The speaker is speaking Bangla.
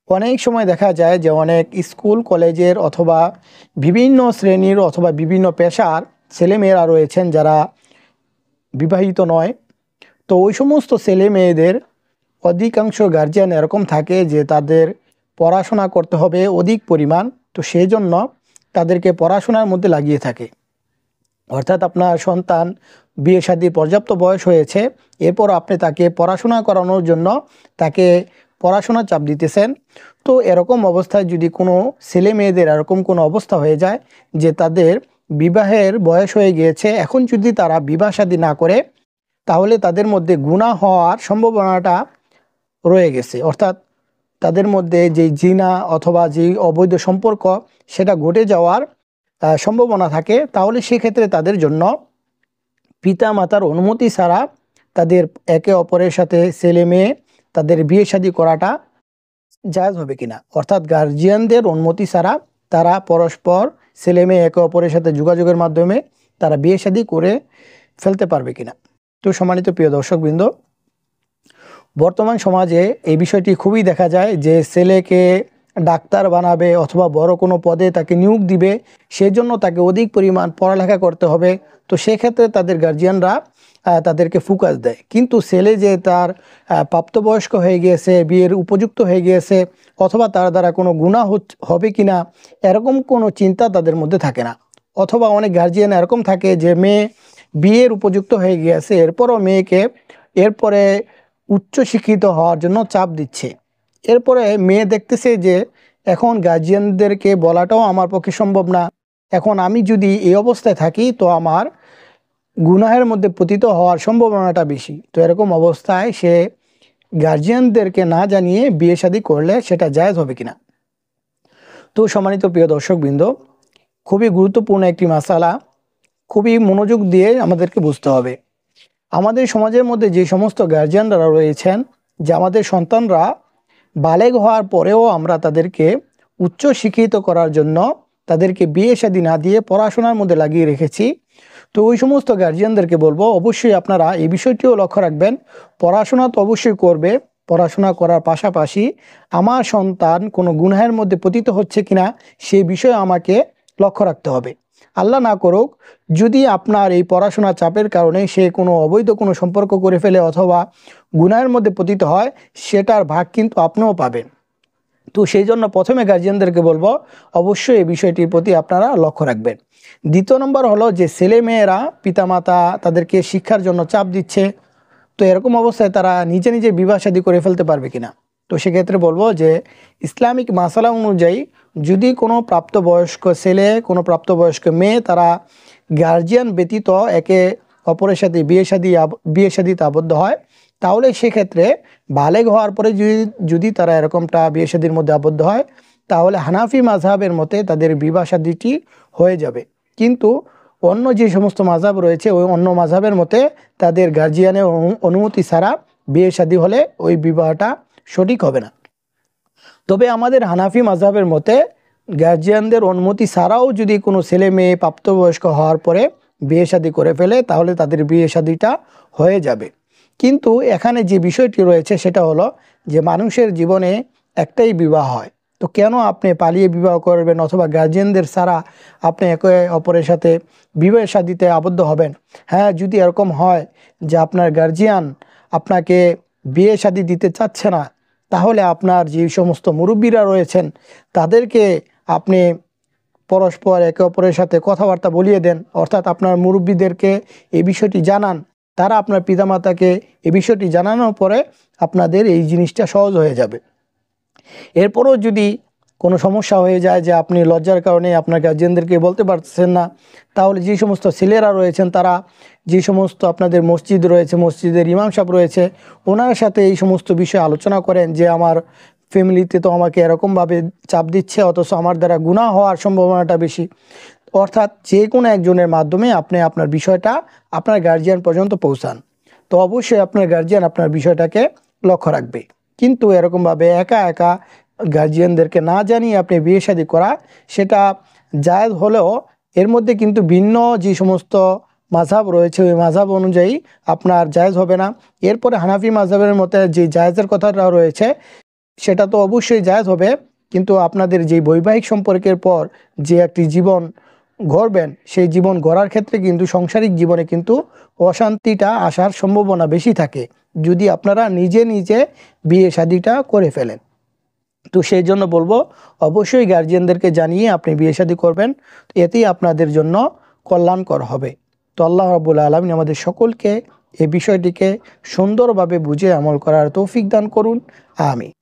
অনেক সময় দেখা যায় যে অনেক স্কুল কলেজের অথবা বিভিন্ন শ্রেণীর অথবা বিভিন্ন পেশার ছেলেমেয়েরা রয়েছেন যারা বিবাহিত নয়। তো ওই সমস্ত ছেলে মেয়েদের অধিকাংশ গার্জিয়ান এরকম থাকে যে তাদের পড়াশোনা করতে হবে অধিক পরিমাণ, তো সেই জন্য তাদেরকে পড়াশোনার মধ্যে লাগিয়ে থাকে। অর্থাৎ আপনার সন্তান বিয়ে শাদীর পর্যাপ্ত বয়স হয়েছে, এরপর আপনি তাকে পড়াশোনা করানোর জন্য তাকে পড়াশোনা চাপ দিতেছেন। তো এরকম অবস্থায় যদি কোনো ছেলে মেয়েদের এরকম কোনো অবস্থা হয়ে যায় যে তাদের বিবাহের বয়স হয়ে গিয়েছে, এখন যদি তারা বিবাহ শাদী না করে তাহলে তাদের মধ্যে গুনাহ হওয়ার সম্ভাবনাটা রয়ে গেছে। অর্থাৎ তাদের মধ্যে যেই জিনা অথবা যেই অবৈধ সম্পর্ক সেটা ঘটে যাওয়ার সম্ভাবনা থাকে। তাহলে সেক্ষেত্রে তাদের জন্য পিতা মাতার অনুমতি ছাড়া তাদের একে অপরের সাথে ছেলে মেয়ে তাদের বিয়ে শাদী করাটা জায়েজ হবে কিনা, অর্থাৎ গার্জিয়ানদের অনুমতি ছাড়া তারা পরস্পর ছেলে মেয়ে একে অপরের সাথে যোগাযোগের মাধ্যমে তারা বিয়ে শাদী করে ফেলতে পারবে কিনা। তো সম্মানিত প্রিয় দর্শকবৃন্দ, বর্তমান সমাজে এই বিষয়টি খুবই দেখা যায় যে ছেলেকে ডাক্তার বানাবে অথবা বড় কোনো পদে তাকে নিয়োগ দিবে, সেজন্য তাকে অধিক পরিমাণ পড়ালেখা করতে হবে। তো সেক্ষেত্রে তাদের গার্জিয়ানরা তাদেরকে ফোকাস দেয়, কিন্তু ছেলে যে তার প্রাপ্তবয়স্ক হয়ে গিয়েছে, বিয়ের উপযুক্ত হয়ে গিয়েছে অথবা তার দ্বারা কোনো গুনাহ হবে কি না এরকম কোনো চিন্তা তাদের মধ্যে থাকে না। অথবা অনেক গার্জিয়ান এরকম থাকে যে মেয়ে বিয়ের উপযুক্ত হয়ে গিয়েছে, এরপরও মেয়েকে এরপরে উচ্চ শিক্ষিত হওয়ার জন্য চাপ দিচ্ছে। এরপরে মেয়ে দেখতেছে যে এখন গার্জিয়ানদেরকে বলাটাও আমার পক্ষে সম্ভব না, এখন আমি যদি এই অবস্থায় থাকি তো আমার গুনাহের মধ্যে পতিত হওয়ার সম্ভাবনাটা বেশি। তো এরকম অবস্থায় সে গার্জিয়ানদেরকে না জানিয়ে বিয়ে শাদী করলে সেটা জায়েজ হবে কিনা। তো সম্মানিত প্রিয় দর্শকবৃন্দ, খুবই গুরুত্বপূর্ণ একটি মাসালা, খুবই মনোযোগ দিয়ে আমাদেরকে বুঝতে হবে। আমাদের সমাজের মধ্যে যে সমস্ত গার্জিয়ানরা রয়েছেন যে আমাদের সন্তানরা বালেগ হওয়ার পরেও আমরা তাদেরকে উচ্চ শিক্ষিত করার জন্য তাদেরকে বিয়ে শাদী না দিয়ে পড়াশোনার মধ্যে লাগিয়ে রেখেছি, তো ওই সমস্ত গার্জিয়ানদেরকে বলবো অবশ্যই আপনারা এই বিষয়টিও লক্ষ্য রাখবেন। পড়াশোনা তো অবশ্যই করবে, পড়াশোনা করার পাশাপাশি আমার সন্তান কোনো গুনাহের মধ্যে পতিত হচ্ছে কিনা সেই বিষয়ে আমাকে লক্ষ্য রাখতে হবে। আল্লাহ না করুক যদি আপনার এই পড়াশোনা চাপের কারণে সে কোনো অবৈধ কোনো সম্পর্ক করে ফেলে অথবা গুনাহের মধ্যে পতিত হয়, সেটার ভাগ কিন্তু আপনিও পাবেন। তো সেই জন্য প্রথমে গার্জিয়ানদেরকে বলবো অবশ্যই এই বিষয়টির প্রতি আপনারা লক্ষ্য রাখবেন। দ্বিতীয় নম্বর হলো যে ছেলে মেয়েরা পিতামাতা তাদেরকে শিক্ষার জন্য চাপ দিচ্ছে, তো এরকম অবস্থায় তারা নিজে নিজে বিবাহ শাদী করে ফেলতে পারবে কিনা। তো সেক্ষেত্রে বলবো যে ইসলামিক মাসালা অনুযায়ী যদি কোনো প্রাপ্তবয়স্ক ছেলে কোনো প্রাপ্তবয়স্ক মেয়ে তারা গার্জিয়ান ব্যতীত একে অপরের সাথে বিয়ে শাদীতে আবদ্ধ হয়, তাহলে সেক্ষেত্রে বালেগ হওয়ার পরে যদি তারা এরকমটা বিয়ে শাদীর মধ্যে আবদ্ধ হয় তাহলে হানাফি মাযহাবের মতে তাদের বিবাহ শাদীটি হয়ে যাবে। কিন্তু অন্য যে সমস্ত মাযহাব রয়েছে ওই অন্য মাযহাবের মতে তাদের গার্জিয়ানের অনুমতি ছাড়া বিয়ে শাদী হলে ওই বিবাহটা সঠিক হবে না। তবে আমাদের হানাফি মাযহাবের মতে গার্জিয়ানদের অনুমতি ছাড়াও যদি কোনো ছেলে মেয়ে প্রাপ্তবয়স্ক হওয়ার পরে বিয়ে শাদী করে ফেলে তাহলে তাদের বিয়ে শাদীটা হয়ে যাবে। কিন্তু এখানে যে বিষয়টি রয়েছে সেটা হলো যে মানুষের জীবনে একটাই বিবাহ হয়, তো কেন আপনি পালিয়ে বিবাহ করবেন অথবা গার্জিয়ানদের ছাড়া আপনি একে অপরের সাথে বিবাহ শাদীতে আবদ্ধ হবেন। হ্যাঁ, যদি এরকম হয় যে আপনার গার্জিয়ান আপনাকে বিয়ে শাদী দিতে চাচ্ছে না, তাহলে আপনার যে সমস্ত মুরব্বীরা রয়েছেন তাদেরকে আপনি পরস্পর একে অপরের সাথে কথাবার্তা বলিয়ে দেন, অর্থাৎ আপনার মুরব্বীদেরকে এই বিষয়টি জানান, তারা আপনার পিতামাতাকে এই বিষয়টি জানানোর পরে আপনাদের এই জিনিসটা সহজ হয়ে যাবে। এরপরও যদি কোনো সমস্যা হয়ে যায় যে আপনি লজ্জার কারণে আপনার গার্জিয়ানদেরকে বলতে পারছেন না, তাহলে যে সমস্ত ছেলেরা রয়েছেন তারা যে সমস্ত আপনাদের মসজিদ রয়েছে, মসজিদের ইমাম সাহেব রয়েছে, ওনার সাথে এই সমস্ত বিষয়ে আলোচনা করেন যে আমার ফ্যামিলিতে তো আমাকে এরকমভাবে চাপ দিচ্ছে অথচ আমার দ্বারা গুনাহ হওয়ার সম্ভাবনাটা বেশি। অর্থাৎ যে কোনো একজনের মাধ্যমে আপনি আপনার বিষয়টা আপনার গার্জিয়ান পর্যন্ত পৌঁছান, তো অবশ্যই আপনার গার্জিয়ান আপনার বিষয়টাকে লক্ষ্য রাখবে। কিন্তু এরকমভাবে একা একা গার্জিয়ানদেরকে না জানিয়ে আপনি বিয়ে শাদী করা সেটা জায়েজ হলেও এর মধ্যে কিন্তু ভিন্ন যে সমস্ত মাযহাব রয়েছে ওই মাযহাব অনুযায়ী আপনার জায়েজ হবে না। এরপরে হানাফি মাযহাবের মতে যে জায়েজের কথাটা রয়েছে সেটা তো অবশ্যই জায়েজ হবে, কিন্তু আপনাদের যে বৈবাহিক সম্পর্কের পর যে একটি জীবন গড়বেন, সেই জীবন গড়ার ক্ষেত্রে কিন্তু সাংসারিক জীবনে কিন্তু অশান্তিটা আসার সম্ভাবনা বেশি থাকে যদি আপনারা নিজে নিজে বিয়ে শাদিটা করে ফেলেন। তো সেই জন্য বলবো অবশ্যই গার্জিয়ানদেরকে জানিয়ে আপনি বিয়ে শাদী করবেন, এতেই আপনাদের জন্য কল্যাণকর হবে। তো আল্লাহ রাব্বুল আলামিন আমাদের সকলকে এই বিষয়টিকে সুন্দরভাবে বুঝে আমল করার তৌফিক দান করুন। আমিন।